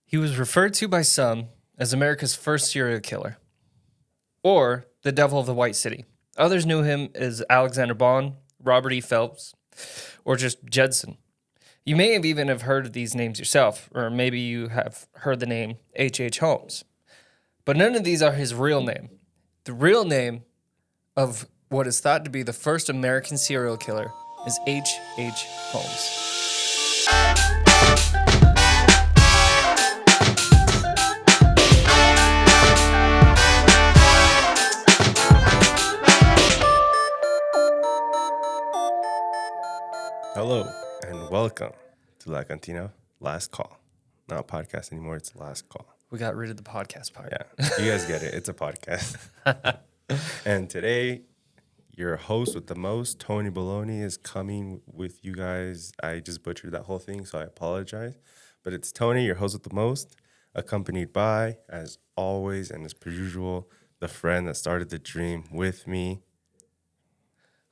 He was referred to by some as America's first serial killer, or the Devil of the White City. Others knew him as Alexander Bond, Robert E. Phelps, or just Judson. You may have even have heard of these names yourself, or maybe you have heard the name H.H. Holmes. But none of these are his real name. The real name of what is thought to be the first American serial killer is H.H. Holmes. Hello and welcome to La Cantina Last Call. Not a podcast anymore, it's Last Call. We got rid of the podcast part. Yeah, you guys get it. It's a podcast. And today, your host with the most, Tony Baloney, is coming with you guys. I just butchered that whole thing, so I apologize. But it's Tony, your host with the most, accompanied by, as always and as per usual, the friend that started the dream with me.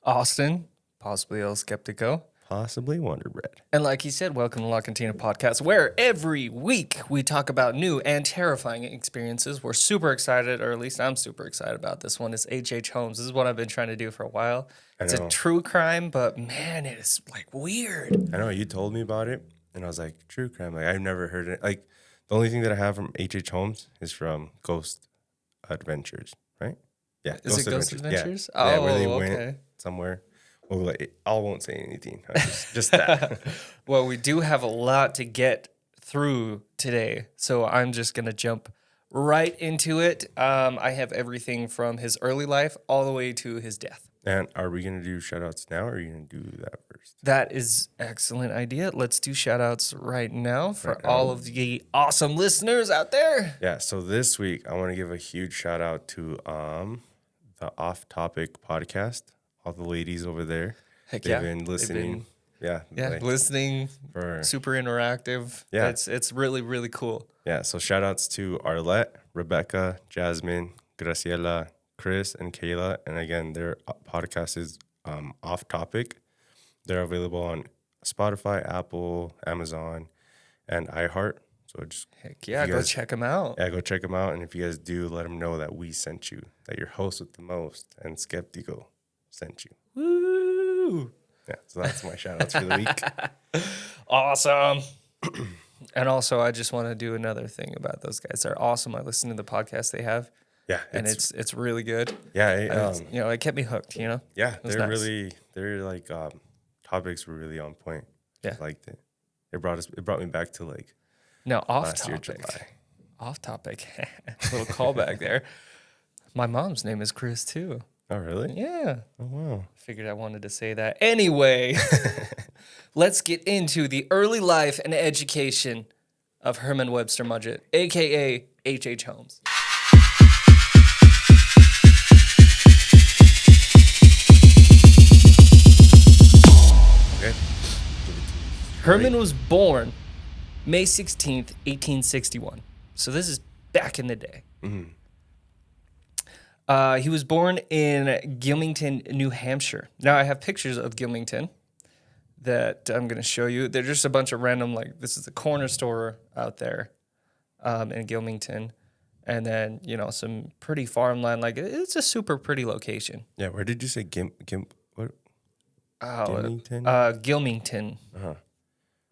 Austin, possibly El Skeptico. Possibly Wonder Bread. And like he said, welcome to La Cantina Podcast, where every week we talk about new and terrifying experiences. We're super excited, or at least I'm super excited about this one. It's H.H. Holmes. This is what I've been trying to do for a while. It's a true crime, but man, it is like weird. I know, you told me about it, and I was like, true crime. Like, I've never heard it. Like, the only thing that I have from H.H. Holmes is from Ghost Adventures, right? Yeah. Is it Ghost Adventures? Yeah. Oh, where they okay. went somewhere. Well, like, I won't say anything. Just that. Well, we do have a lot to get through today, so I'm just going to jump right into it. I have everything from his early life all the way to his death. And are we going to do shout-outs now, or are you going to do that first? That is an excellent idea. Let's do shout-outs right now for all of the awesome listeners out there. Yeah, so this week, I want to give a huge shout-out to the Off Topic podcast. All the ladies over there. Heck They've yeah. been listening. Yeah, like, listening, super interactive. Yeah. It's really, really cool. Yeah, so shout outs to Arlette, Rebecca, Jasmine, Graciela, Chris, and Kayla. And again, their podcast is Off Topic. They're available on Spotify, Apple, Amazon, and iHeart. So just Heck yeah, go check them out. Yeah, go check them out. And if you guys do, let them know that we sent you, that your host with the most and Skeptico sent you. Woo! Yeah, so that's my shout outs for the week. Awesome. And also, I just want to do another thing about those guys. They're awesome. I listen to the podcast they have. Yeah, and it's really good. Yeah, it kept me hooked. Yeah, they're nice. really like topics were really on point. Yeah, I liked it. It brought me back to like last year July. Off topic. Little callback there. My mom's name is Chris too. Oh, really? Yeah. Oh, wow. Figured I wanted to say that. Anyway, let's get into the early life and education of Herman Webster Mudgett, a.k.a. H.H. Holmes. Okay. Herman was born May 16th, 1861. So this is back in the day. Mm-hmm. He was born in Gilmington, New Hampshire. Now, I have pictures of Gilmington that I'm going to show you. They're just a bunch of random, like, this is a corner store out there in Gilmington. And then, some pretty farmland. Like, it's a super pretty location. Yeah, where did you say what? Gilmington? Gilmington,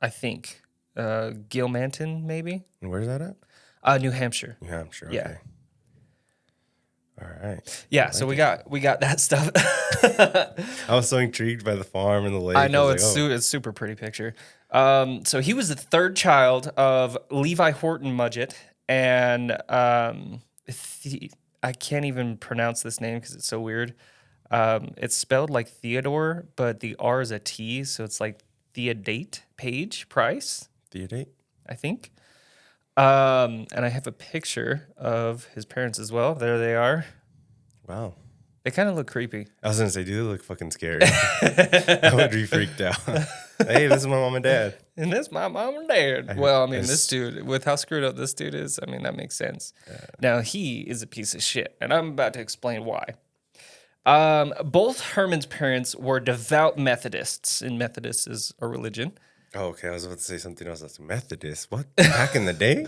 I think. Gilmanton, maybe? And where's that at? New Hampshire. New Hampshire, okay. Yeah. All right. Yeah, so we got that stuff. I was so intrigued by the farm and the lake. I know, it's super pretty picture. So he was the third child of Levi Horton Mudgett, and I can't even pronounce this name because it's so weird. It's spelled like Theodore, but the R is a T, so it's like Theodate Page Price. Theodate? I think. And I have a picture of his parents as well. There they are. Wow. They kind of look creepy. I was going to say, do they look fucking scary? I would be freaked out. Hey, this is my mom and dad. And this is my mom and dad. Well, I mean, this dude, with how screwed up this dude is, I mean, that makes sense. Yeah. Now, he is a piece of shit, and I'm about to explain why. Both Herman's parents were devout Methodists, and Methodist is a religion. Oh, okay. I was about to say something else. That's Methodist. What? Back in the day?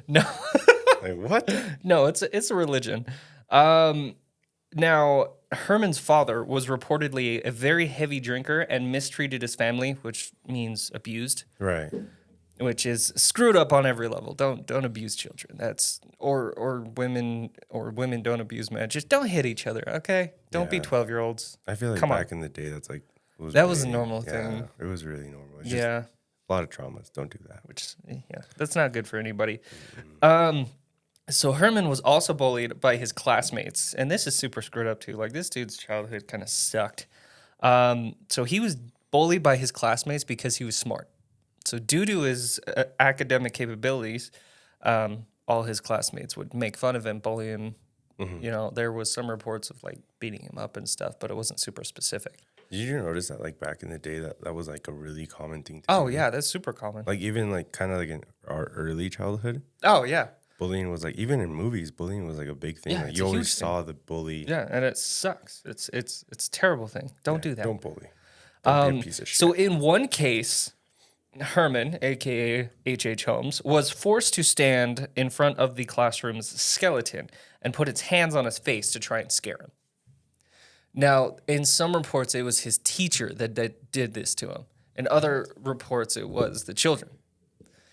No, Like what? no, it's a religion. Now, Herman's father was reportedly a very heavy drinker and mistreated his family, which means abused, Right. which is screwed up on every level. Don't abuse children. That's or women don't abuse men. Just don't hit each other, okay? Don't be Yeah. 12-year-olds. I feel like Come on. back in the day, that's like That was a big. normal Yeah, thing. it was really normal. It's just Yeah, a lot of traumas. Don't do that. which that's not good for anybody. So Herman was also bullied by his classmates, and this is super screwed up too. Like this dude's childhood kind of sucked. So he was bullied by his classmates because he was smart. So due to his academic capabilities, all his classmates would make fun of him, bully him. Mm-hmm. You know, there was some reports of like beating him up and stuff, but it wasn't super specific. Did you notice that like back in the day that was like a really common thing to Oh do? yeah, that's super common. Like even like kind of like in our early childhood, Oh yeah, bullying was like even in movies, bullying was like a big thing. Yeah, Like it's you a always huge thing. saw the bully. yeah, and it sucks. It's a terrible thing. Don't do that. Don't bully. Don't be a piece of shit. So in one case, Herman, aka H.H. Holmes, was forced to stand in front of the classroom's skeleton and put its hands on his face to try and scare him. Now, in some reports, it was his teacher that did this to him. In other reports, it was the children.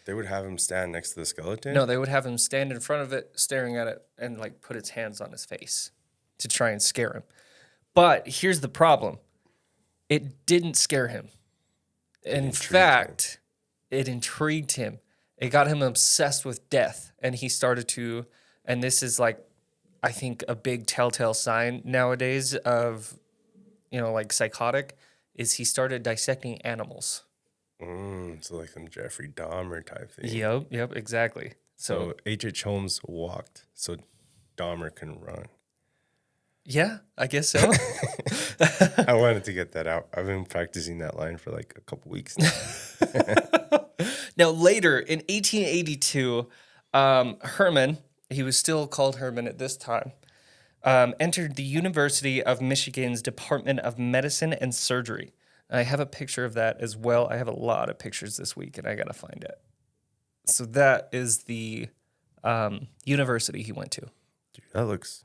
They would have him stand next to the skeleton. No, they would have him stand in front of it, staring at it, and like put its hands on his face to try and scare him. But here's the problem. It didn't scare him. In fact, it intrigued him. It got him obsessed with death. And he started to, and this is like, I think a big telltale sign nowadays of, like psychotic, is he started dissecting animals. So like some Jeffrey Dahmer type thing. Yep, exactly. So H.H. Holmes walked so Dahmer can run. Yeah, I guess so. I wanted to get that out. I've been practicing that line for like a couple weeks now. Now, later in 1882, Herman, he was still called Herman at this time, entered the University of Michigan's Department of Medicine and Surgery. I have a picture of that as well. I have a lot of pictures this week, and I got to find it. So that is the university he went to. Dude, that looks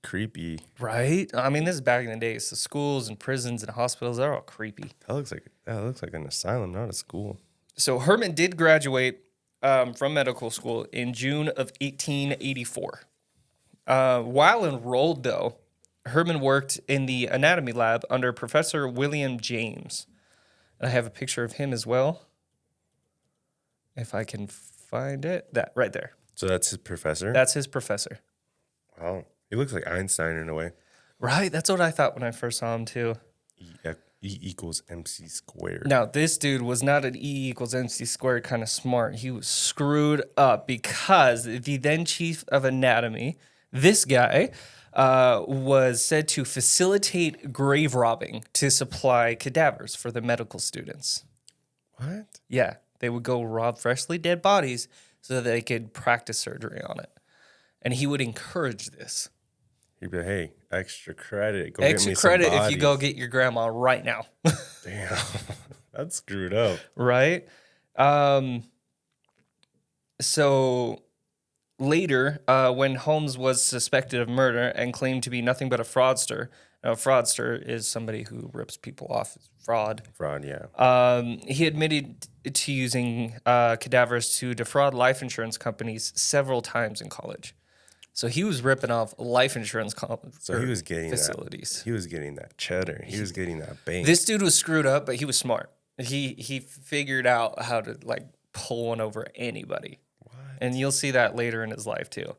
creepy. Right? I mean, this is back in the day. So schools and prisons and hospitals, they're all creepy. That looks like an asylum, not a school. So Herman did graduate from medical school in June of 1884. While enrolled, though, Herman worked in the anatomy lab under Professor William James. And I have a picture of him as well. If I can find it. That right there. So that's his professor? That's his professor. Wow. He looks like Einstein in a way. Right? That's what I thought when I first saw him, too. E equals MC squared. Now, this dude was not an E equals MC squared kind of smart. He was screwed up because the then chief of anatomy, this guy, was said to facilitate grave robbing to supply cadavers for the medical students. What? Yeah, they would go rob freshly dead bodies so that they could practice surgery on it. And he would encourage this. He'd be like, hey, extra credit. Go Extra get me some credit if bodies. you go get your grandma right now. Damn. That's screwed up. Right? So later, when Holmes was suspected of murder and claimed to be nothing but a fraudster. Now, a fraudster is somebody who rips people off. Fraud. Fraud, yeah. He admitted to using cadavers to defraud life insurance companies several times in college. So he was ripping off life insurance So he was getting facilities. That. He was getting that cheddar. He was getting that bank. This dude was screwed up, but he was smart. He figured out how to like pull one over anybody. What? And you'll see that later in his life too.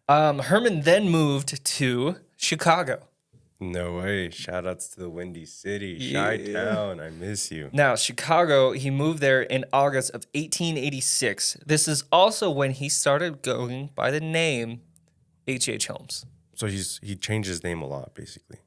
Herman then moved to Chicago. No way. Shout outs to the Windy City. Chi-Town. I miss you. Now, Chicago, he moved there in August of 1886. This is also when he started going by the name H.H. Holmes. So he changed his name a lot, basically.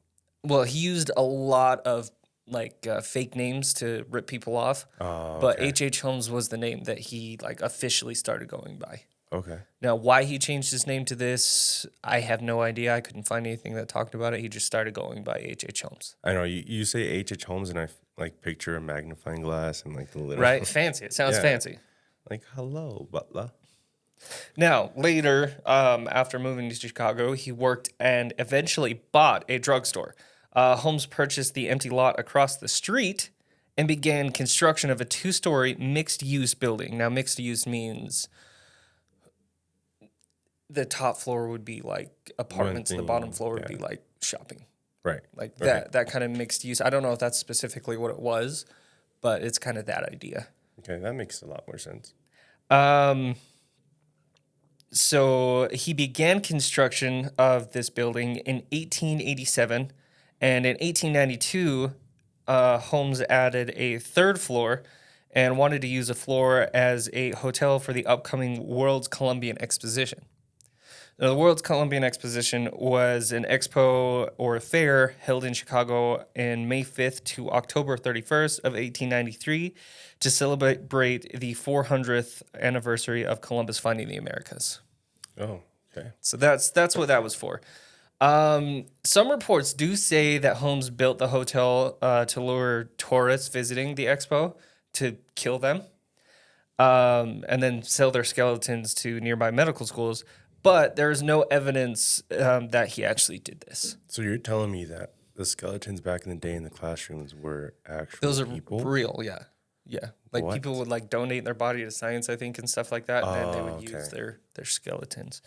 Well, he used a lot of like fake names to rip people off. Oh, But okay. H.H. Holmes was the name that he like officially started going by. Okay. Now, why he changed his name to this, I have no idea. I couldn't find anything that talked about it. He just started going by H.H. Holmes. I know. You say H.H. Holmes, and I like picture a magnifying glass and like the little. Right? Fancy. It sounds Yeah. fancy. Like, hello, butler. Now, later, after moving to Chicago, he worked and eventually bought a drugstore. Holmes purchased the empty lot across the street and began construction of a 2-story mixed-use building. Now, mixed-use means the top floor would be like apartments, and the bottom floor would be like shopping. Right. Like that kind of mixed use. I don't know if that's specifically what it was, but it's kind of that idea. Okay, that makes a lot more sense. So he began construction of this building in 1887, and in 1892, Holmes added a 3rd floor and wanted to use a floor as a hotel for the upcoming World's Columbian Exposition. Now, the World's Columbian Exposition was an expo or fair held in Chicago in May 5th to October 31st of 1893 to celebrate the 400th anniversary of Columbus finding the Americas. Oh, okay. So that's what that was for. Some reports do say that Holmes built the hotel to lure tourists visiting the expo to kill them and then sell their skeletons to nearby medical schools. But there is no evidence that he actually did this. So you're telling me that the skeletons back in the day in the classrooms were actual Those are people? real, yeah. Yeah. Like What? people would like donate their body to science, I think, and stuff like that. And then they would use their skeletons.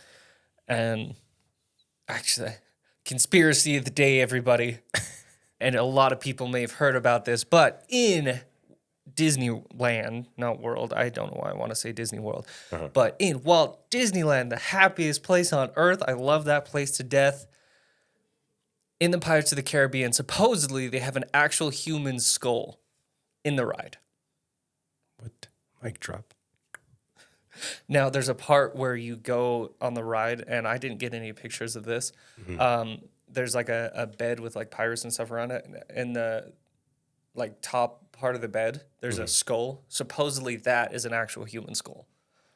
And actually, conspiracy of the day, everybody. And a lot of people may have heard about this, but in Disneyland, not World. I don't know why I want to say Disney World. But in Walt Disneyland, the happiest place on earth. I love that place to death. In the Pirates of the Caribbean, supposedly they have an actual human skull in the ride. What? Mic drop. Now, there's a part where you go on the ride, and I didn't get any pictures of this. There's like a bed with like pirates and stuff around it. And the like top part of the bed, there's a skull. Supposedly that is an actual human skull.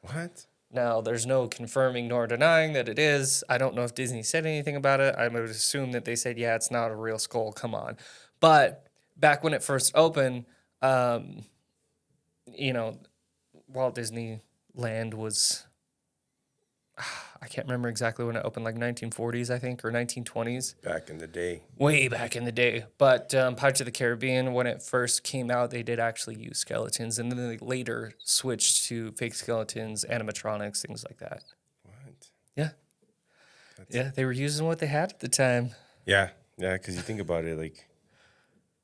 What? Now, there's no confirming nor denying that it is. I don't know if Disney said anything about it. I would assume that they said, yeah, it's not a real skull. Come on. But back when it first opened, you know, Walt Disneyland was, I can't remember exactly when it opened, like 1940s, I think, or 1920s. Back in the day. Way back in the day. But Pirates of the Caribbean, when it first came out, they did actually use skeletons. And then they later switched to fake skeletons, animatronics, things like that. What? Yeah. Yeah, they were using what they had at the time. Yeah, because you think about it, like,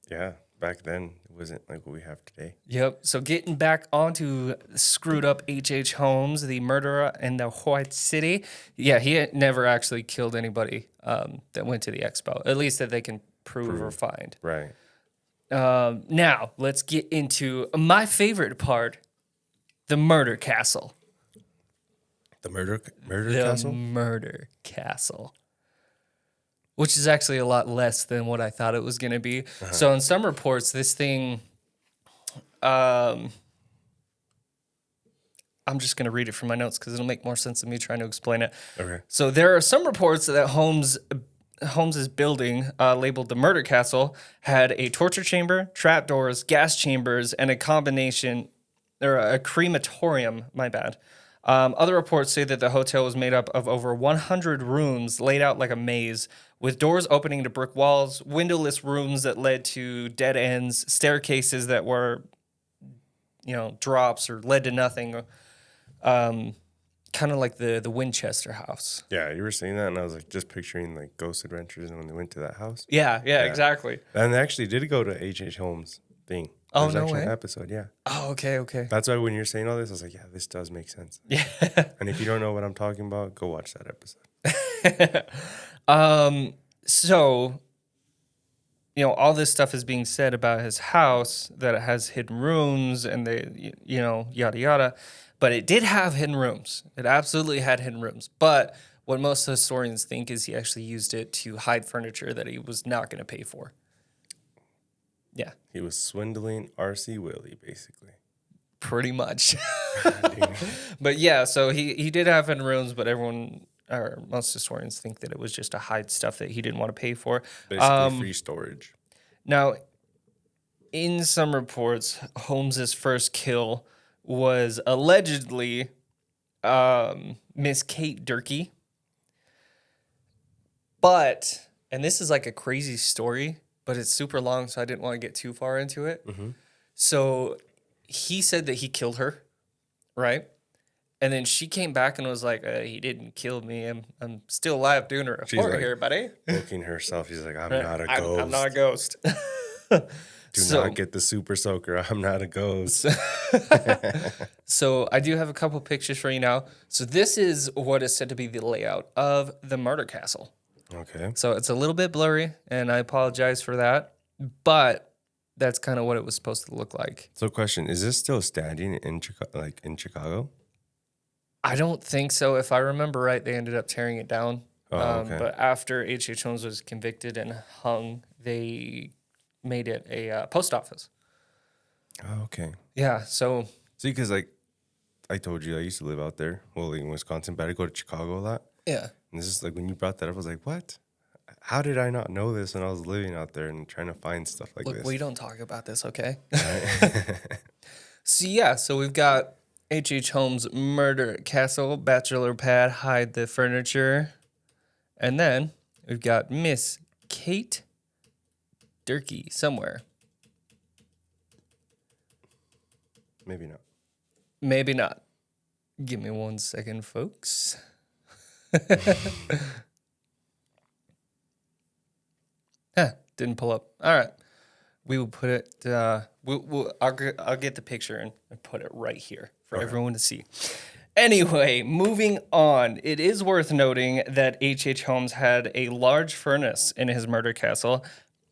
yeah, back then it wasn't like what we have today. Yep. So getting back onto screwed up H.H. Holmes, the murderer in the White City. Yeah, he had never actually killed anybody that went to the expo, at least that they can prove or find. Right. Now, let's get into my favorite part, the murder castle. The murder The castle? murder castle. Which is actually a lot less than what I thought it was going to be. So in some reports, this thing, I'm just going to read it from my notes because it'll make more sense than me trying to explain it. Okay. So there are some reports that Holmes's building, labeled the Murder Castle, had a torture chamber, trapdoors, gas chambers, and a crematorium, my bad. Other reports say that the hotel was made up of over 100 rooms laid out like a maze, with doors opening to brick walls, windowless rooms that led to dead ends, staircases that were, drops or led to nothing. Kind of like the Winchester house. Yeah, you were saying that, and I was like just picturing like Ghost Adventures and when they went to that house. Yeah, exactly. And they actually did go to H.H. Holmes' thing. Oh, There's no actually way? an episode, yeah. Oh, okay. That's why when you're saying all this, I was like, yeah, this does make sense. Yeah. And if you don't know what I'm talking about, go watch that episode. So, all this stuff is being said about his house, that it has hidden rooms and yada, yada. But it did have hidden rooms. It absolutely had hidden rooms. But what most historians think is he actually used it to hide furniture that he was not going to pay for. Yeah. He was swindling R.C. Willey, basically. Pretty much. But yeah, so he did have hidden rooms, but most historians think that it was just to hide stuff that he didn't want to pay for. Basically free storage. Now, in some reports, Holmes's first kill was allegedly Miss Kate Durkee. But, and this is like a crazy story, but it's super long, so I didn't want to get too far into it. Mm-hmm. So he said that he killed her, right? And then she came back and was like, he didn't kill me. I'm still alive doing a report like, here, buddy. Poking herself. She's like, I'm not a ghost. I'm not a ghost. Do not get the super soaker. I'm not a ghost. So I do have a couple pictures for you now. So this is what is said to be the layout of the murder castle. Okay. So it's a little bit blurry, and I apologize for that. But that's kind of what it was supposed to look like. So question, is this still standing in Chicago? I don't think so. If I remember right, they ended up tearing it down. Oh, okay. But after H.H. Holmes was convicted and hung, they made it a post office. Oh, okay. Yeah, so... See, because like I told you, I used to live out there, well, in Wisconsin, but I go to Chicago a lot. Yeah. And this is like, when you brought that up, I was like, what? How did I not know this when I was living out there and trying to find stuff like Look, this? we don't talk about this, okay? Right? So we've got H.H. Holmes' murder castle, bachelor pad, hide the furniture. And then we've got Miss Kate Durkee somewhere. Maybe not. Maybe not. Give me 1 second, folks. Didn't pull up. All right. We will put it, I'll get the picture and put it right here for everyone to see. Anyway, moving on. It is worth noting that H.H. Holmes had a large furnace in his murder castle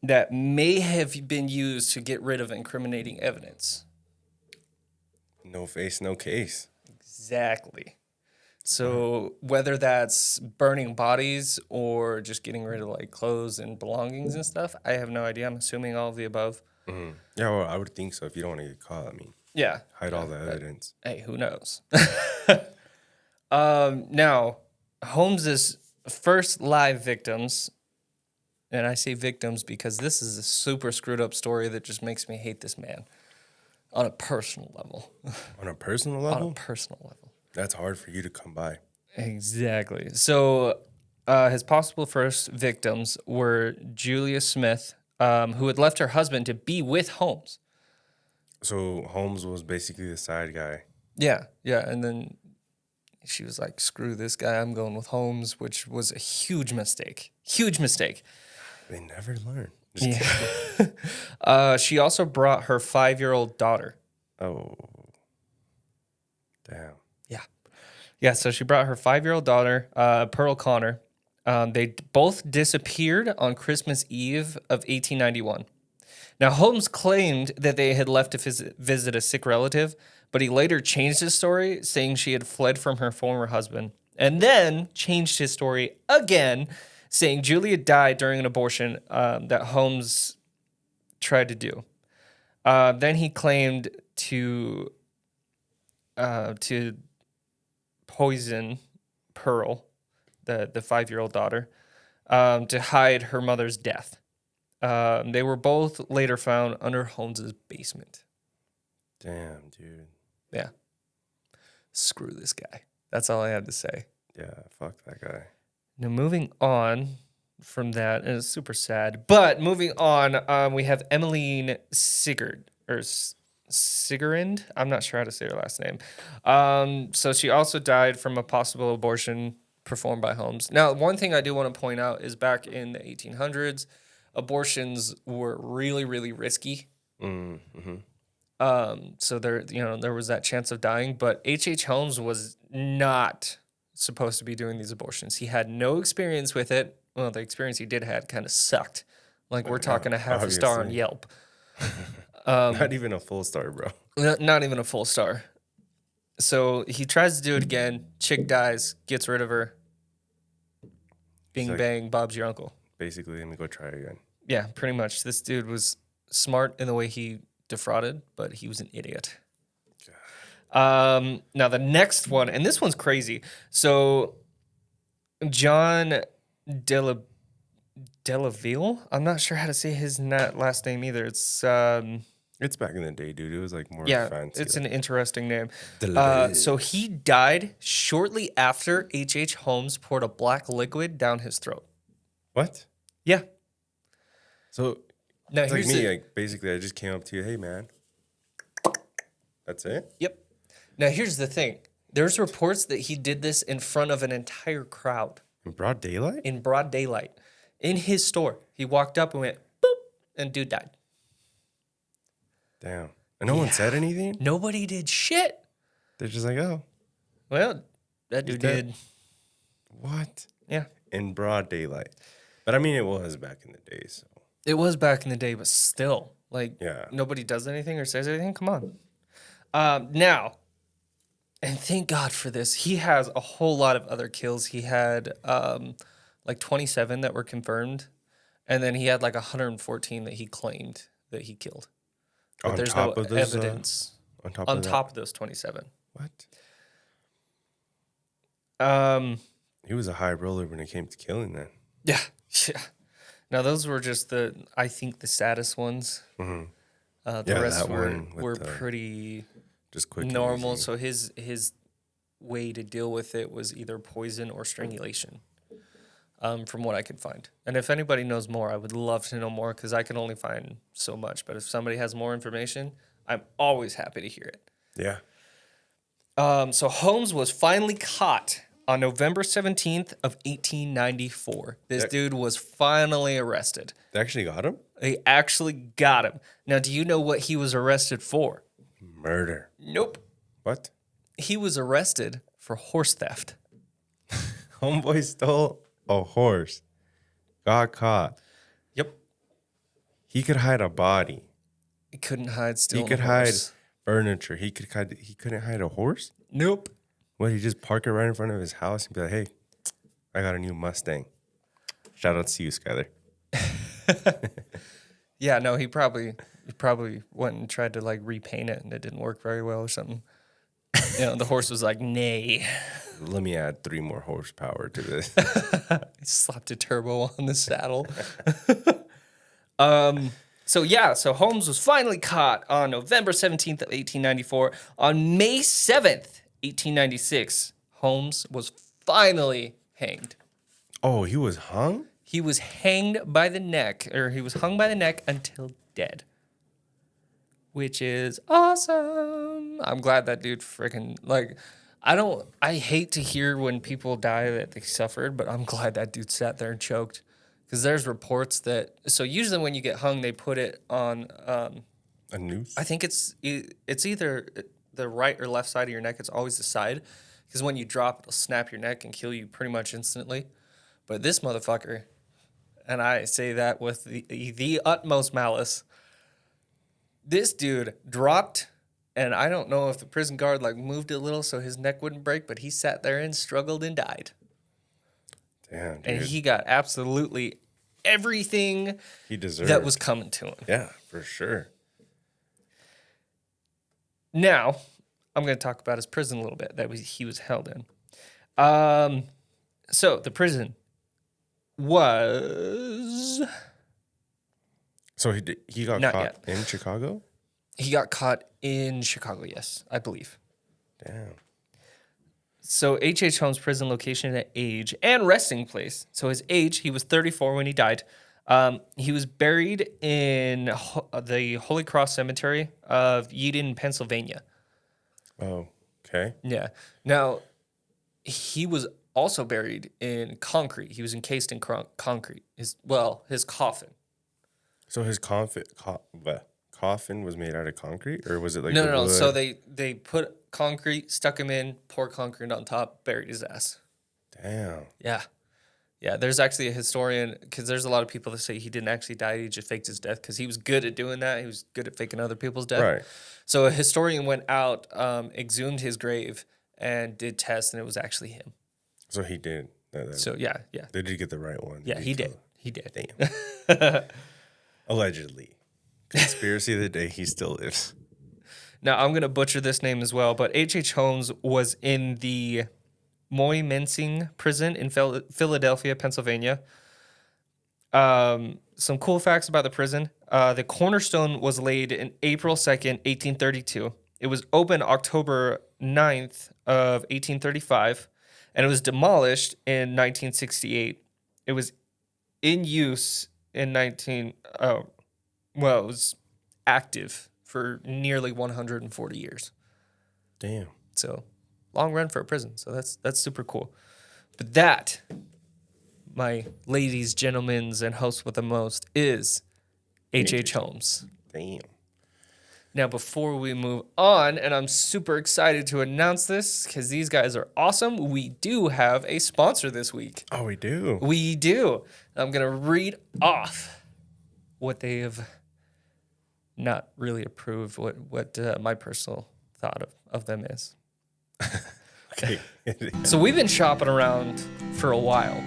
that may have been used to get rid of incriminating evidence. No face, no case. Exactly. So whether that's burning bodies or just getting rid of like clothes and belongings and stuff, I have no idea. I'm assuming all of the above. Mm-hmm. Yeah, well, I would think so if you don't want to get caught. I mean, Yeah. hide all the evidence. Hey, who knows? Now, Holmes's first live victims, and I say victims because this is a super screwed up story that just makes me hate this man on a personal level. On a personal level? On a personal level. That's hard for you to come by. Exactly. So his possible first victims were Julia Smith, who had left her husband to be with Holmes. So Holmes was basically the side guy. Yeah. And then she was like, screw this guy, I'm going with Holmes, which was a huge mistake. Huge mistake. They never learn. Yeah. She also brought her 5-year-old daughter. Oh. Damn. Yeah, so she brought her 5-year-old daughter, Pearl Connor. They both disappeared on Christmas Eve of 1891. Now, Holmes claimed that they had left to visit a sick relative, but he later changed his story, saying she had fled from her former husband, and then changed his story again, saying Julia died during an abortion that Holmes tried to do. Then he claimed to poison Pearl, the 5-year-old daughter, to hide her mother's death. They were both later found under Holmes's basement. Damn, dude. Yeah. Screw this guy. That's all I had to say. Yeah, fuck that guy. Now, moving on from that, and it's super sad, but moving on, we have Emmeline Sigurd, or Sigurd. I'm not sure how to say her last name. So she also died from a possible abortion performed by Holmes. Now, one thing I do want to point out is back in the 1800s, abortions were really, really risky. Mm-hmm. So there was that chance of dying, but H.H. Holmes was not supposed to be doing these abortions. He had no experience with it. Well, the experience he did had kind of sucked. Like, we're talking a half a star on Yelp. Not even a full star, bro. Not even a full star. So he tries to do it again. Chick dies, gets rid of her. Bing, like, bang, Bob's your uncle. Basically, let me go try again. Yeah, pretty much. This dude was smart in the way he defrauded, but he was an idiot. Now, the next one, and this one's crazy. So, John Delaville, I'm not sure how to say his last name either. It's It's back in the day, dude. It was like more Yeah, fancy. it's an interesting name. Deleuze. So he died shortly after H.H. Holmes poured a black liquid down his throat. What? Yeah. So Now it's like here's me. the, Like basically, I just came up to you. Hey, man. That's it. Yep. Now here's the thing. There's reports that he did this in front of an entire crowd In broad daylight. in broad daylight in his store. He walked up and went boop, and dude died. Damn. And no one said anything. Nobody did shit. They're just like, oh, Well, that dude dead. did. what? Yeah. In broad daylight. But I mean, it was back in the day. So It was back in the day, but still, like, yeah. nobody does anything or says anything. Come on. Now, and thank God for this, he has a whole lot of other kills. He had like 27 that were confirmed, and then he had like 114 that he claimed that he killed. But On there's top no of those, evidence on top on of top of those 27. What? Um, He was a high roller when it came to killing that. yeah, yeah. Now those were just I think the saddest ones. Mhm. The Yeah, rest that one with were the- pretty Just quick. and normal. easy. So his way to deal with it was either poison or strangulation, from what I could find. And if anybody knows more, I would love to know more because I can only find so much. But if somebody has more information, I'm always happy to hear it. Yeah. So Holmes was finally caught on November 17th of 1894. This That- dude was finally arrested. They actually got him? They actually got him. Now, do you know what he was arrested for? Murder. Nope. What? He was arrested for horse theft. Homeboy stole a horse. Got caught. Yep. He could hide a body. He couldn't hide He stealing could a hide horse. furniture. He couldn't hide a horse? Nope. What, he just park it right in front of his house and be like, hey, I got a new Mustang. Shout out to you, Skyler. Yeah, no, he probably went and tried to like repaint it and it didn't work very well or something. You know, the horse was like, nay. Let me add 3 more horsepower to this. He slapped a turbo on the saddle. So Holmes was finally caught on November 17th of 1894. On May 7th, 1896, Holmes was finally hanged. Oh, he was hung? He was hanged by the neck, or he was hung by the neck until dead. Which is awesome. I'm glad that dude freaking, like, I hate to hear when people die that they suffered, but I'm glad that dude sat there and choked. Because there's reports that, so usually when you get hung, they put it on, A noose? I think it's either the right or left side of your neck. It's always the side. Because when you drop, it'll snap your neck and kill you pretty much instantly. But this motherfucker, and I say that with the utmost malice, this dude dropped, and I don't know if the prison guard like moved it a little so his neck wouldn't break, but he sat there and struggled and died. Damn, dude. And he got absolutely everything He deserved that was coming to him. Yeah, for sure. Now, I'm going to talk about his prison a little bit that he was held in. So the prison was... So he got Not caught yet. in Chicago? He got caught in Chicago, yes, I believe. Damn. So H.H. Holmes' prison location and age and resting place. So his age, he was 34 when he died. He was buried in the Holy Cross Cemetery of Eden, Pennsylvania. Oh, okay. Yeah. Now, he was also buried in concrete. He was encased in concrete. His coffin. So his coffin was made out of concrete, or was it like No. wood? So they put concrete, stuck him in, poured concrete on top, buried his ass. Damn. Yeah. Yeah, there's actually a historian, because there's a lot of people that say he didn't actually die, he just faked his death, because he was good at doing that. He was good at faking other people's death. Right. So a historian went out, exhumed his grave, and did tests, and it was actually him. So he did. So, yeah. They did get the right one. Yeah, he did. He did. Damn. Allegedly. Conspiracy of the day, he still lives. Now, I'm going to butcher this name as well, but H.H. Holmes was in the Moy-Mensing prison in Philadelphia, Pennsylvania. some cool facts about the prison. The cornerstone was laid in April 2nd, 1832. It was opened October 9th of 1835, and it was demolished in 1968. It was in use in it was active for nearly 140 years. Damn. So long run for a prison. So that's super cool. But that, my ladies, gentlemen, and hosts with the most, is H.H. Holmes. Damn. Now, before we move on, and I'm super excited to announce this because these guys are awesome, we do have a sponsor this week. Oh, we do? We do. I'm going to read off what they have not really approved, what my personal thought of them is. Okay. So we've been shopping around for a while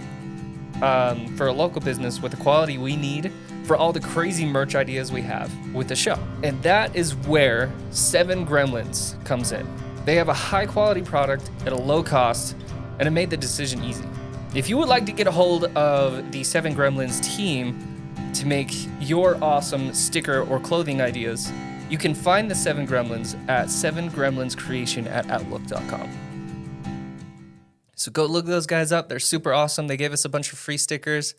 for a local business with the quality we need for all the crazy merch ideas we have with the show. And that is where 7 Gremlins comes in. They have a high quality product at a low cost, and it made the decision easy. If you would like to get a hold of the 7 Gremlins team to make your awesome sticker or clothing ideas, you can find the 7 Gremlins at 7gremlinscreation@outlook.com. So go look those guys up. They're super awesome. They gave us a bunch of free stickers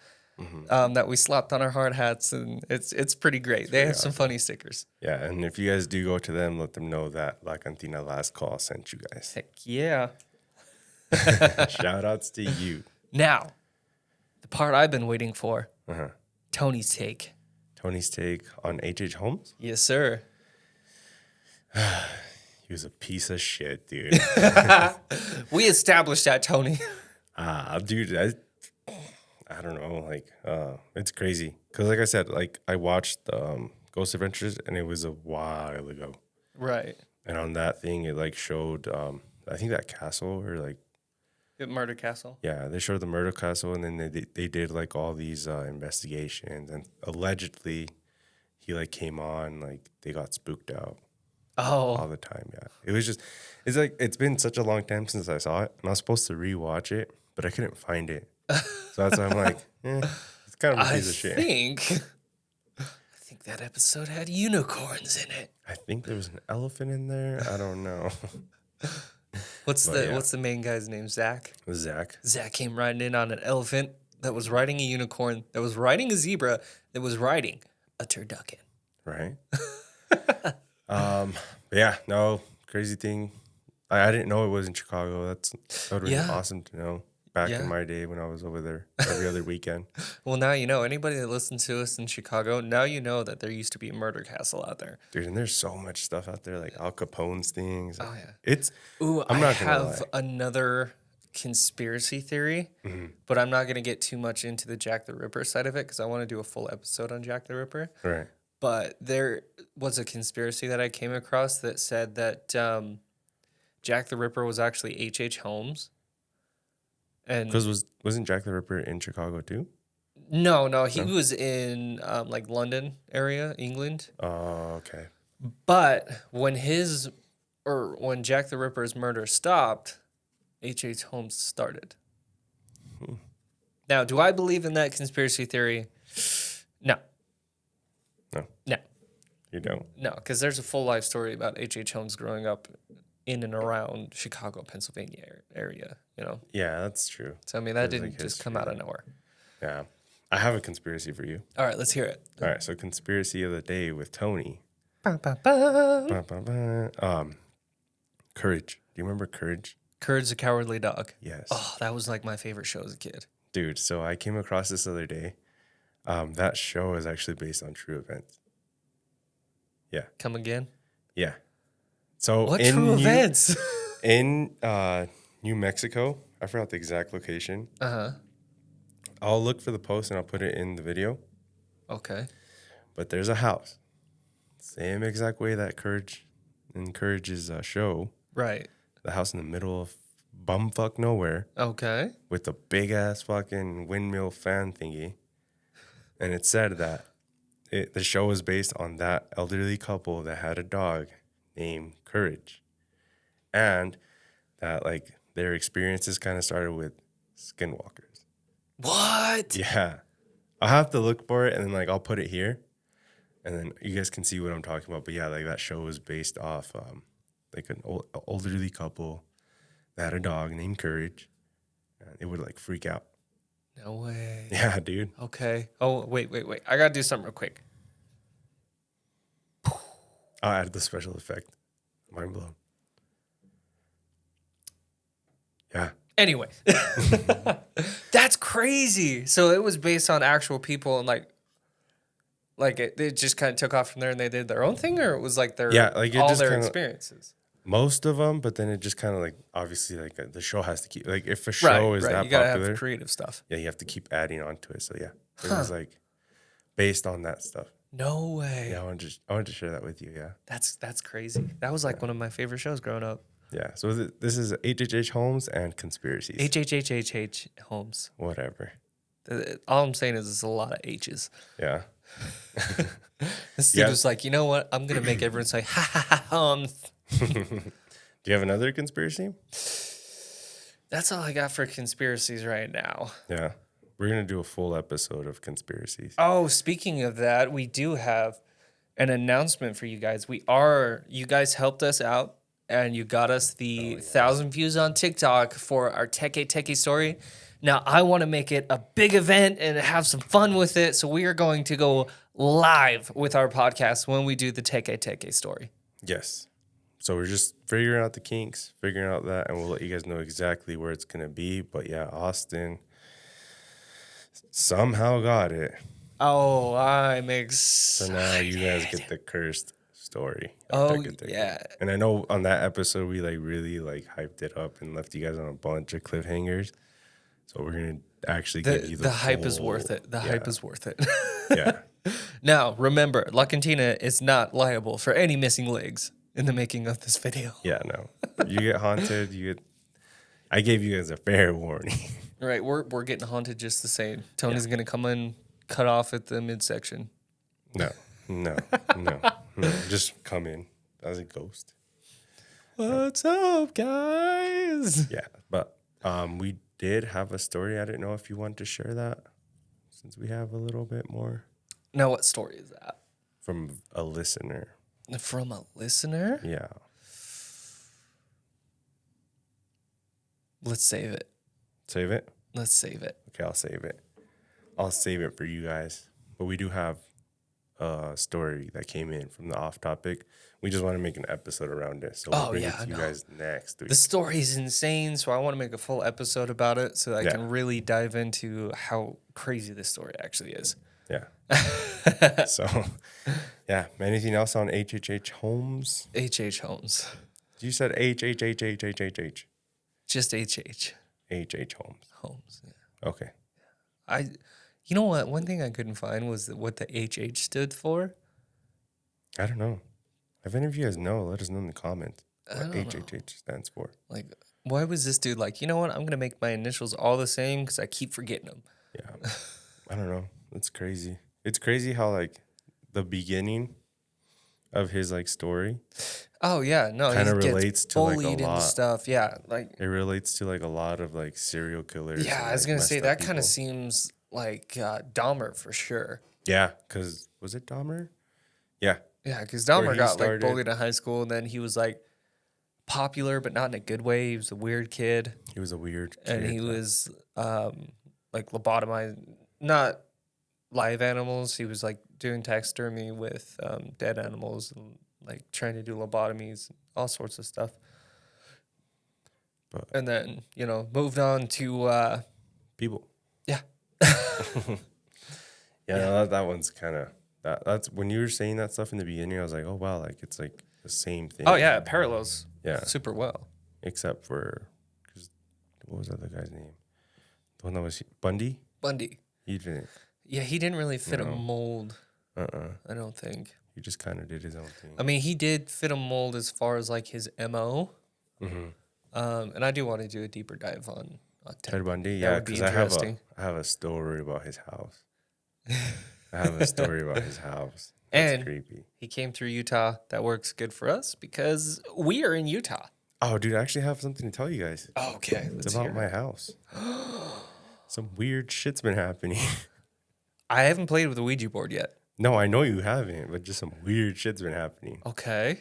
that we slapped on our hard hats, and it's pretty great. They have some funny stickers. Yeah, and if you guys do go to them, let them know that La Cantina Last Call sent you guys. Heck yeah. Shout outs to you. Now, the part I've been waiting for, Tony's take. Tony's take on H.H. Holmes? Yes, sir. He was a piece of shit, dude. We established that, Tony. Dude, I don't know. Like, it's crazy. Because like I said, like I watched Ghost Adventures, and it was a while ago. Right. And on that thing, it like showed, I think that castle or like. Murder Castle. Yeah, they showed the murder castle, and then they did like all these investigations, and allegedly he like came on, like they got spooked out. Oh. All the time, yeah. It was just, it's like, it's been such a long time since I saw it, and I was supposed to rewatch it, but I couldn't find it. So that's why I'm like, it's kind of a piece of shit. I think that episode had unicorns in it. I think there was an elephant in there. I don't know. What's the main guy's name? Zach? Zach. Zach came riding in on an elephant that was riding a unicorn, that was riding a zebra, that was riding a turducken. Right? Yeah, no, crazy thing. I didn't know it was in Chicago. That would have been awesome to know back in my day when I was over there every other weekend. Well, now you know. Anybody that listens to us in Chicago, now you know that there used to be a murder castle out there. Dude, and there's so much stuff out there, like Al Capone's things. Oh, yeah. I'm not gonna have another conspiracy theory, but I'm not going to get too much into the Jack the Ripper side of it because I want to do a full episode on Jack the Ripper. Right. But there was a conspiracy that I came across that said that Jack the Ripper was actually H.H. Holmes. Because wasn't Jack the Ripper in Chicago too? No, he was in like London area, England. Oh, okay. But when Jack the Ripper's murder stopped, H.H. Holmes started. Now, do I believe in that conspiracy theory? No. No. You don't? No, because there's a full life story about H.H. Holmes growing up in and around Chicago, Pennsylvania area, you know? Yeah, that's true. So, I mean, that didn't just come out of nowhere. Yeah. I have a conspiracy for you. All right, let's hear it. All right, so conspiracy of the day with Tony. Courage. Do you remember Courage? Courage the Cowardly Dog. Yes. Oh, that was like my favorite show as a kid. Dude, so I came across this other day. That show is actually based on true events. Yeah. Come again? Yeah. So what true events? In New Mexico, I forgot the exact location. Uh-huh. I'll look for the post and I'll put it in the video. Okay. But there's a house. Same exact way that Courage's show. Right. The house in the middle of bumfuck nowhere. Okay. With a big ass fucking windmill fan thingy. And it said that the show was based on that elderly couple that had a dog named Courage. And that like their experiences kind of started with skinwalkers. What? Yeah. I'll have to look for it, and then like I'll put it here, and then you guys can see what I'm talking about. But yeah, like that show was based off like an elderly couple that had a dog named Courage, and it would like freak out. No way. Yeah, dude. Okay. Oh, wait. I gotta do something real quick. I'll add the special effect. Mind blown. Yeah. Anyway, that's crazy. So it was based on actual people, and like it just kind of took off from there, and they did their own thing, or it was like their like all just their kinda, experiences. most of them, but then it just kind of like obviously like the show has to keep like if a show is that you gotta popular, have creative stuff. yeah, you have to keep adding on to it. So yeah, it was like based on that stuff. No way. Yeah, I wanted to share that with you. Yeah, That's crazy. That was like one of my favorite shows growing up. yeah. So this is H Holmes and conspiracies. H Holmes. Whatever. All I'm saying is it's a lot of H's. Yeah. This dude was like, you know what? I'm gonna make everyone say ha ha ha Holmes. Do you have another conspiracy? That's all I got for conspiracies right now. Yeah. We're going to do a full episode of conspiracies. Oh, speaking of that, we do have an announcement for you guys. You guys helped us out, and you got us the 1,000 views on TikTok for our Teke story. Now, I want to make it a big event and have some fun with it, so we are going to go live with our podcast when we do the Teke story. Yes. So we're just figuring out the kinks, figuring out that, and we'll let you guys know exactly where it's going to be. But yeah, Austin somehow got it. Oh, I'm excited. So now you guys get the cursed story. Oh, yeah. And I know on that episode, we like really like hyped it up and left you guys on a bunch of cliffhangers. So we're going to actually give you the hype is worth it. The hype is worth it. Yeah. Now, remember, La Cantina is not liable for any missing legs in the making of this video. Yeah, no. You get haunted, I gave you guys a fair warning. Right, we're getting haunted just the same. Tony's gonna come in, cut off at the midsection. No. Just come in as a ghost. What's up, guys? Yeah, but we did have a story. I didn't know if you want to share that since we have a little bit more. Now, what story is that? From a listener. From a listener? Yeah. Let's save it. Save it? Let's save it. Okay, I'll save it. I'll save it for you guys. But we do have a story that came in from the off topic. We just want to make an episode around it. So we'll bring it to you guys next week. The story is insane, so I want to make a full episode about it so I can really dive into how crazy this story actually is. Yeah. So, yeah. Anything else on H Holmes? H Holmes. You said H. Just H Holmes. Holmes. Yeah. Okay. You know what? One thing I couldn't find was what the HH stood for. I don't know. If any of you guys know, let us know in the comments what HH stands for. Like, why was this dude like, you know what? I'm going to make my initials all the same because I keep forgetting them. Yeah. I don't know. It's crazy. It's crazy how, like, the beginning of his, like, story. Oh, yeah. No, kind of relates to, like, a lot. And stuff. Yeah. Like, it relates to, like, a lot of, like, serial killers. Yeah, I was going to say, that kind of seems like Dahmer for sure. Yeah, because, was it Dahmer? Yeah. Yeah, because Dahmer got, like, bullied in high school, and then he was, like, popular, but not in a good way. He was a weird kid. He was a weird kid. And he was, like, lobotomized, not live animals. He was, like, doing taxidermy with dead animals and, like, trying to do lobotomies, all sorts of stuff. But, and then, you know, moved on to... people. Yeah. Yeah, that one's kind of... That's when you were saying that stuff in the beginning, I was like, oh, wow, like, it's, like, the same thing. Oh, yeah, it parallels super well. Except for... Cause what was that other guy's name? The one that was... Bundy? He didn't... Yeah, he didn't really fit a mold. I don't think. He just kind of did his own thing. I mean, he did fit a mold as far as, like, his MO. Mm-hmm. And I do want to do a deeper dive on Ted Bundy. Yeah, because I have a story about his house. That's creepy. He came through Utah. That works good for us because we are in Utah. Oh, dude, I actually have something to tell you guys. Oh, okay. It's about my house. Some weird shit's been happening. I haven't played with a Ouija board yet. No, I know you haven't, but just some weird shit's been happening. Okay.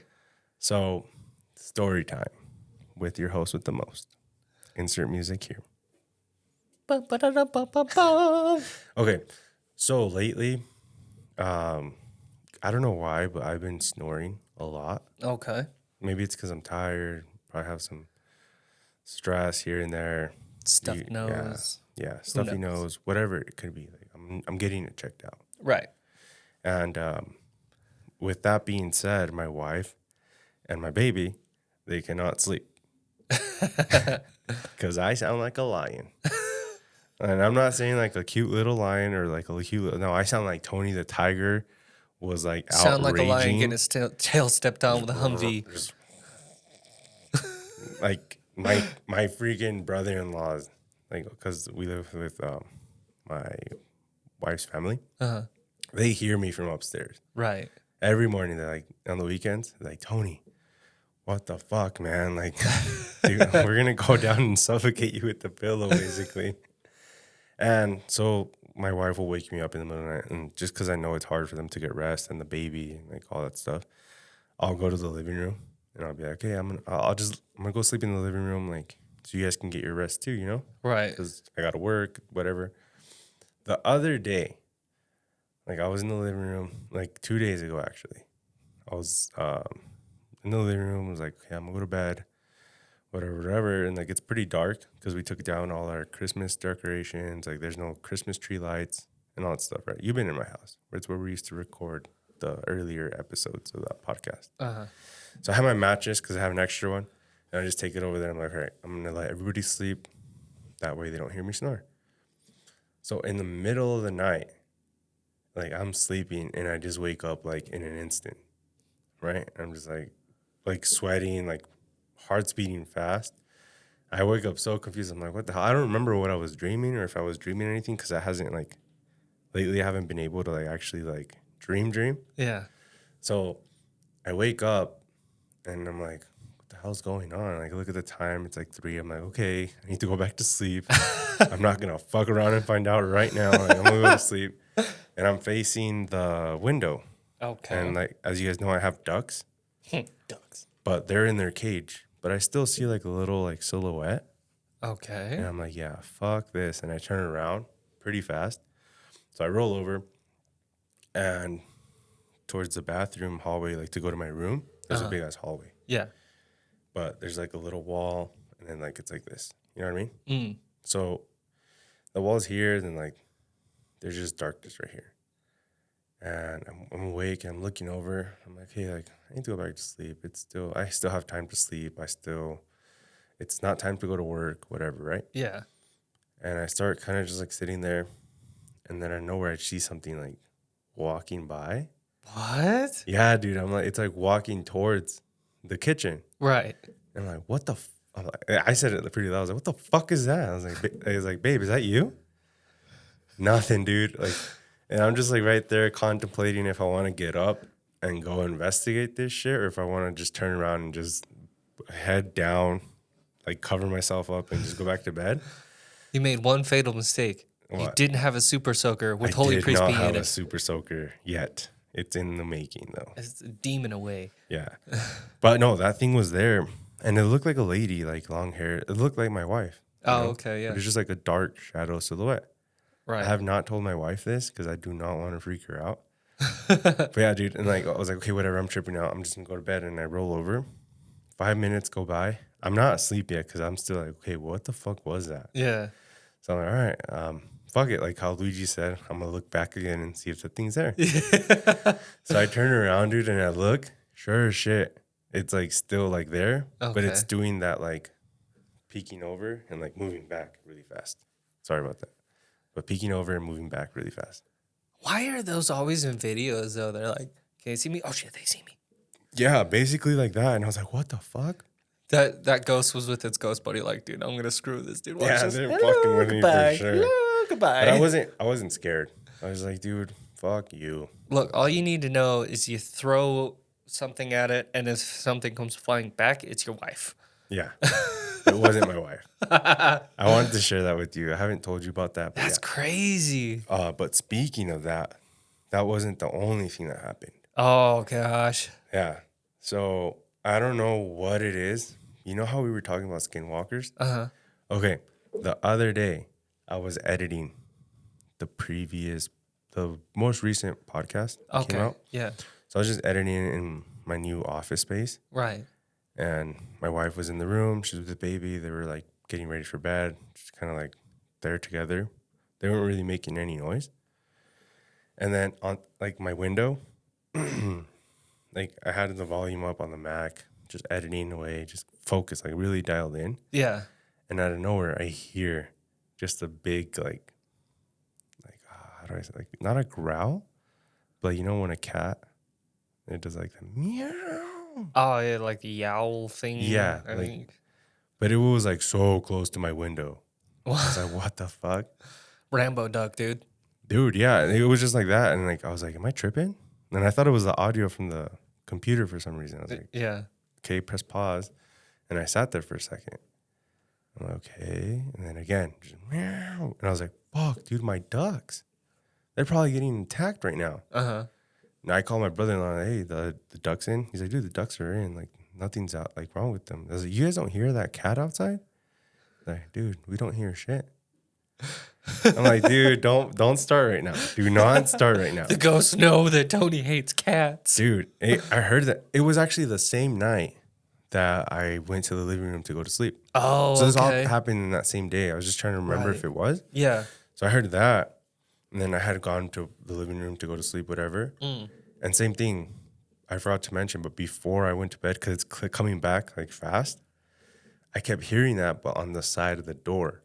So, story time with your host with the most. Insert music here. Okay, so lately, I don't know why, but I've been snoring a lot. Okay. Maybe it's because I'm tired. Probably have some stress here and there. Stuffed nose. Yeah, stuffy nose, whatever it could be. Like, I'm getting it checked out. Right. And with that being said, my wife and my baby, they cannot sleep because I sound like a lion. And I'm not saying like a cute little lion or like a cute little, no, I sound like Tony the Tiger was like Sound like a lion outraging. getting his tail stepped on with a Humvee. Like my freaking brother-in-laws, like because we live with my wife's family. Uh-huh. They hear me from upstairs. Right. Every morning, they're like, on the weekends, they're like, Tony, what the fuck, man? Like, dude, we're going to go down and suffocate you with the pillow, basically. And so my wife will wake me up in the middle of the night. And just because I know it's hard for them to get rest and the baby and like all that stuff, I'll go to the living room and I'll be like, okay, I'm gonna go sleep in the living room, like, so you guys can get your rest too, you know? Right. Because I got to work, whatever. The other day, like, I was in the living room, like 2 days ago, actually. I was in the living room, was like, okay, I'm gonna go to bed, whatever. And like, it's pretty dark because we took down all our Christmas decorations. Like, there's no Christmas tree lights and all that stuff, right? You've been in my house. It's where we used to record the earlier episodes of that podcast. Uh-huh. So I have my mattress because I have an extra one. And I just take it over there. I'm like, all right, I'm gonna let everybody sleep. That way they don't hear me snore. So in the middle of the night, like, I'm sleeping and I just wake up like in an instant, right? I'm just like sweating, like heart's beating fast. I wake up so confused. I'm like, what the hell? I don't remember what I was dreaming or if I was dreaming anything because I hasn't like lately I haven't been able to like actually like dream. Yeah. So I wake up and I'm like, what the hell's going on? Like, look at the time. It's like 3. I'm like, okay, I need to go back to sleep. I'm not going to fuck around and find out right now. Like, I'm going to go to sleep. And I'm facing the window. Okay. And like, as you guys know, I have ducks. Ducks. But they're in their cage. But I still see like a little like silhouette. Okay. And I'm like, yeah, fuck this. And I turn around pretty fast. So I roll over and towards the bathroom hallway, like to go to my room. There's a big ass hallway. Yeah. But there's like a little wall and then like it's like this. You know what I mean? Mm. So the wall's here, then like there's just darkness right here. And I'm awake and I'm looking over. I'm like, hey, like, I need to go back to sleep. I still have time to sleep. It's not time to go to work, whatever, right? Yeah. And I start kind of just like sitting there. And then I know where I see something like walking by. What? Yeah, dude. I'm like, it's like walking towards the kitchen. Right. And I'm like, what the I'm like, I said it pretty loud. I was like, what the fuck is that? I was like, babe, is that you? Nothing, dude. Like, and I'm just like right there contemplating if I want to get up and go investigate this shit or if I want to just turn around and just head down, like cover myself up and just go back to bed. You made one fatal mistake. What? You didn't have a super soaker with Holy Priest being in I did not have a it. super soaker yet. It's in the making, though. It's a demon away. Yeah. But no, that thing was there. And it looked like a lady, like long hair. It looked like my wife. Oh, okay, yeah. It was just like a dark shadow silhouette. Right. I have not told my wife this because I do not want to freak her out. But yeah, dude. And like, I was like, okay, whatever. I'm tripping out. I'm just going to go to bed. And I roll over. 5 minutes go by. I'm not asleep yet because I'm still like, okay, what the fuck was that? Yeah. So I'm like, all right, fuck it. Like how Luigi said, I'm going to look back again and see if the thing's there. So I turn around, dude, and I look. Sure as shit. It's like still like there, but it's doing that like peeking over and like moving back really fast. Sorry about that. But peeking over and moving back really fast. Why are those always in videos, though? They're like, can you see me? Oh, shit, they see me. Yeah, basically like that. And I was like, what the fuck? That ghost was with its ghost buddy, like, dude, I'm going to screw this dude. Watch this. They're fucking with me for sure. Hello, goodbye. But I wasn't scared. I was like, dude, fuck you. Look, all you need to know is you throw something at it, and if something comes flying back, it's your wife. Yeah. It wasn't my wife. I wanted to share that with you. I haven't told you about that. But That's crazy. But speaking of that, that wasn't the only thing that happened. Oh, gosh. Yeah. So I don't know what it is. You know how we were talking about skinwalkers? Uh-huh. Okay. The other day, I was editing the most recent podcast that came out. Yeah. So I was just editing it in my new office space. Right. And my wife was in the room. She was with the baby. They were like getting ready for bed, just kind of like there together. They weren't really making any noise. And then on like my window, like I had the volume up on the Mac, just editing away, just focused, like really dialed in. Yeah. And out of nowhere, I hear just a big how do I say, like not a growl, but you know when a cat, it does like the meow. Oh, yeah, like the yowl thing. Yeah, I think. But it was like so close to my window. I was like, what the fuck? Rambo duck, dude. Dude, yeah. It was just like that. And like I was like, am I tripping? And I thought it was the audio from the computer for some reason. I was like, Yeah. okay, press pause. And I sat there for a second. I'm like, okay. And then again, just meow. And I was like, fuck, dude, my ducks. They're probably getting attacked right now. Uh-huh. And I called my brother-in-law, hey, the ducks in? He's like, dude, the ducks are in. Like, nothing's out like wrong with them. I was like, you guys don't hear that cat outside? Like, dude, we don't hear shit. I'm like, dude, don't start right now. Do not start right now. The ghosts know that Tony hates cats. Dude, I heard that. It was actually the same night that I went to the living room to go to sleep. Oh, so this all okay. happened in that same day. I was just trying to remember if it was. Yeah. So I heard that. And then I had gone to the living room to go to sleep, whatever. And same thing, I forgot to mention, but before I went to bed, because it's coming back like fast, I kept hearing that, but on the side of the door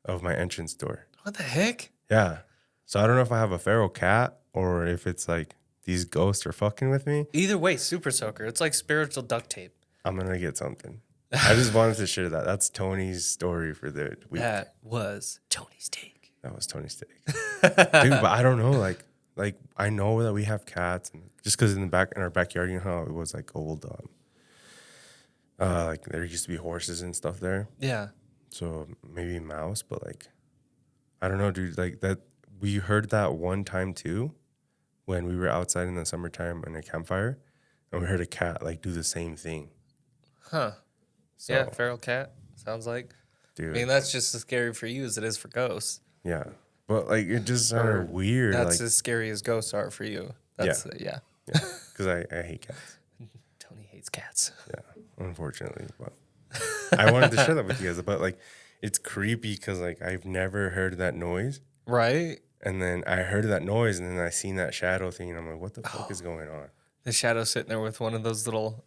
of my entrance door. What the heck? Yeah. So I don't know if I have a feral cat or if it's like these ghosts are fucking with me. Either way, super soaker. It's like spiritual duct tape. I'm going to get something. I just wanted to share that. That's Tony's story for the week. That was Tony's take. That was Tony's take. Dude, but I don't know. Like I know that we have cats, and just because in our backyard, you know how it was like old, like there used to be horses and stuff there. Yeah. So maybe a mouse, but like, I don't know, dude. Like that, we heard that one time too, when we were outside in the summertime in a campfire, and we heard a cat like do the same thing. Huh. So, Yeah, feral cat. Sounds like. dude. I mean, that's just as scary for you as it is for ghosts. Yeah, but like it just sounded weird. That's like, as scary as ghosts are for you. That's yeah. Because I hate cats. Tony hates cats. Yeah, unfortunately, but I wanted to share that with you guys. But like, it's creepy because like I've never heard that noise, Right? and then I heard that noise, and then I seen that shadow thing, and I'm like, what the fuck is going on? The shadow sitting there with one of those little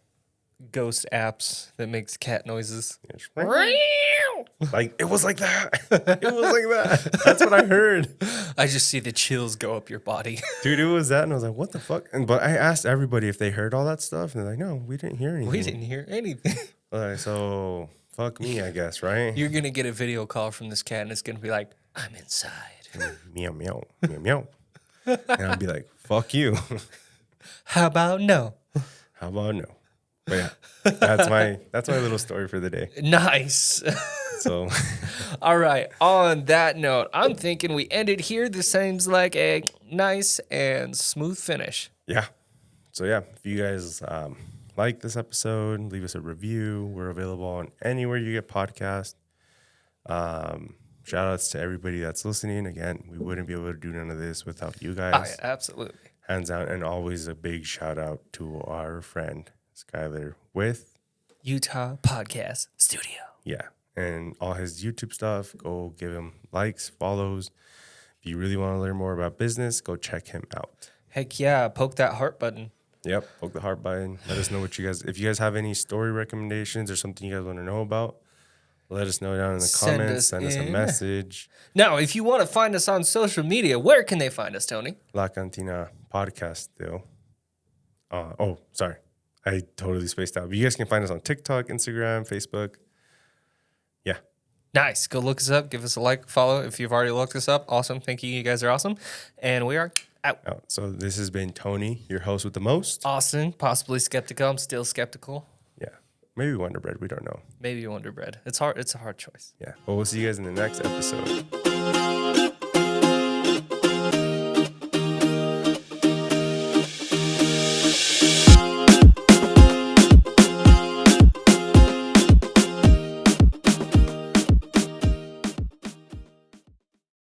ghost apps that makes cat noises. Like it was like that. It was like that. That's what I heard, I just see the chills go up your body. dude. It was that, and I was like, what the fuck? But I asked everybody if they heard all that stuff, and they're like, no, we didn't hear anything. We didn't hear anything. Like, so fuck me, I guess, right? You're going to get a video call from this cat and it's going to be like, I'm inside. Meow meow meow meow, and I'll be like, fuck you. How about no? How about no? But yeah, that's my little story for the day. Nice. So, All right. On that note, I'm thinking we end it here. This seems like a nice and smooth finish. yeah. So yeah, if you guys like this episode, leave us a review. We're available on anywhere you get podcasts. Shout outs to everybody that's listening. Again, we wouldn't be able to do none of this without you guys. Oh, yeah, absolutely. Hands down. And always a big shout out to our friend Skyler with Utah Podcast Studio. Yeah. And all his YouTube stuff, go give him likes, follows. If you really want to learn more about business, go check him out. Heck yeah. Poke that heart button. Yep. Poke the heart button. Let us know what you guys, if you guys have any story recommendations or something you guys want to know about, let us know down in the comments. Send us a message. Now, if you want to find us on social media, where can they find us, Tony? La Cantina Podcast still. Sorry. I totally spaced out. But you guys can find us on TikTok, Instagram, Facebook. Yeah. Nice. Go look us up. Give us a like, follow. If you've already looked us up, awesome. Thank you. You guys are awesome. And we are out. So this has been Tony, your host with the most. Austin, possibly skeptical. I'm still skeptical. Yeah. Maybe Wonder Bread. We don't know. Maybe Wonder Bread. It's hard. It's a hard choice. Yeah. Well, we'll see you guys in the next episode.